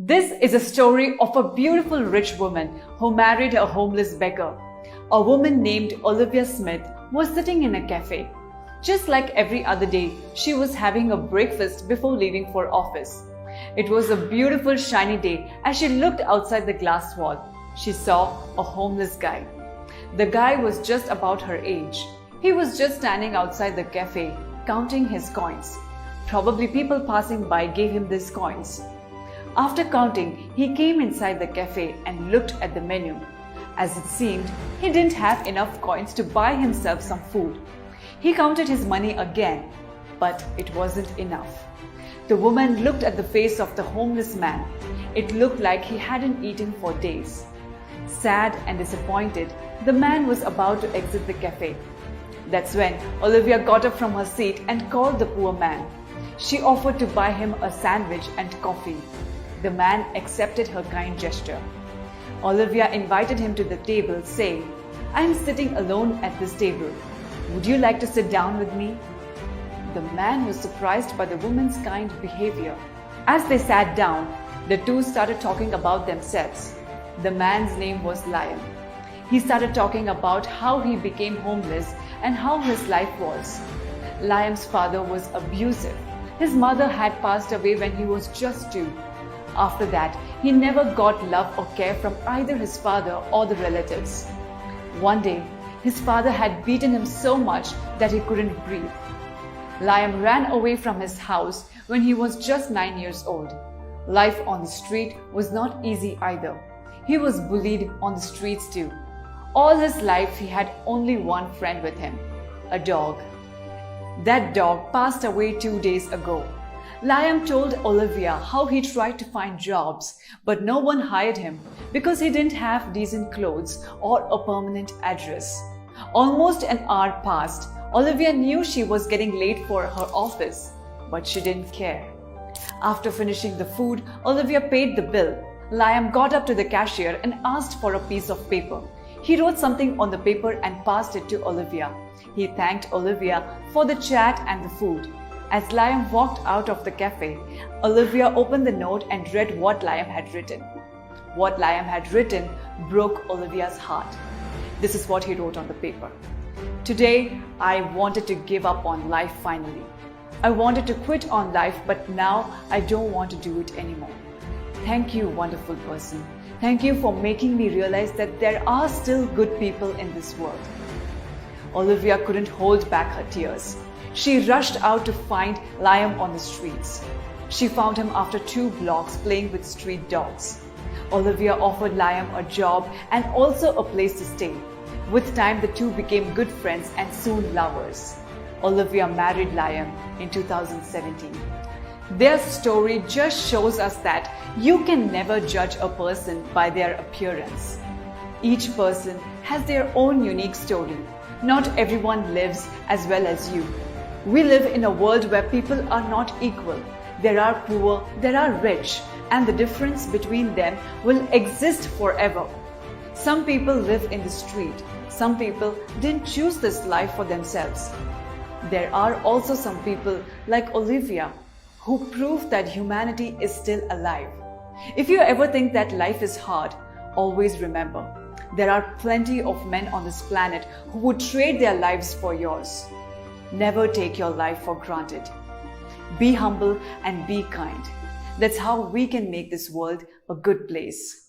This is a story of a beautiful rich woman who married a homeless beggar. A woman named Olivia Smith was sitting in a cafe. Just like every other day, she was having a breakfast before leaving for office. It was a beautiful shiny day. As she looked outside the glass wall, she saw a homeless guy. The guy was just about her age. He was just standing outside the cafe, counting his coins. Probably people passing by gave him these coins. After counting, he came inside the cafe and looked at the menu. As it seemed, he didn't have enough coins to buy himself some food. He counted his money again, but it wasn't enough. The woman looked at the face of the homeless man. It looked like he hadn't eaten for days. Sad and disappointed, the man was about to exit the cafe. That's when Olivia got up from her seat and called the poor man. She offered to buy him a sandwich and coffee. The man accepted her kind gesture. Olivia invited him to the table, saying, "I am sitting alone at this table. Would you like to sit down with me?" The man was surprised by the woman's kind behavior. As they sat down, the two started talking about themselves. The man's name was Liam. He started talking about how he became homeless and how his life was. Liam's father was abusive. His mother had passed away when he was just 2. After that, he never got love or care from either his father or the relatives. One day, his father had beaten him so much that he couldn't breathe. Liam ran away from his house when he was just 9 years old. Life on the street was not easy either. He was bullied on the streets too. All his life, he had only one friend with him, a dog. That dog passed away 2 days ago. Liam told Olivia how he tried to find jobs, but no one hired him because he didn't have decent clothes or a permanent address. Almost an hour passed. Olivia knew she was getting late for her office, but she didn't care. After finishing the food, Olivia paid the bill. Liam got up to the cashier and asked for a piece of paper. He wrote something on the paper and passed it to Olivia. He thanked Olivia for the chat and the food. As Liam walked out of the cafe, Olivia opened the note and read what Liam had written. What Liam had written broke Olivia's heart. This is what he wrote on the paper. "Today, I wanted to give up on life finally. I wanted to quit on life, but now I don't want to do it anymore. Thank you, wonderful person. Thank you for making me realize that there are still good people in this world." Olivia couldn't hold back her tears. She rushed out to find Liam on the streets. She found him after 2 blocks playing with street dogs. Olivia offered Liam a job and also a place to stay. With time, the two became good friends and soon lovers. Olivia married Liam in 2017. Their story just shows us that you can never judge a person by their appearance. Each person has their own unique story. Not everyone lives as well as you. We live in a world where people are not equal. There are poor, there are rich, and the difference between them will exist forever. Some people live in the street. Some people didn't choose this life for themselves. There are also some people like Olivia who prove that humanity is still alive. If you ever think that life is hard, always remember, there are plenty of men on this planet who would trade their lives for yours. Never take your life for granted. Be humble and be kind. That's how we can make this world a good place.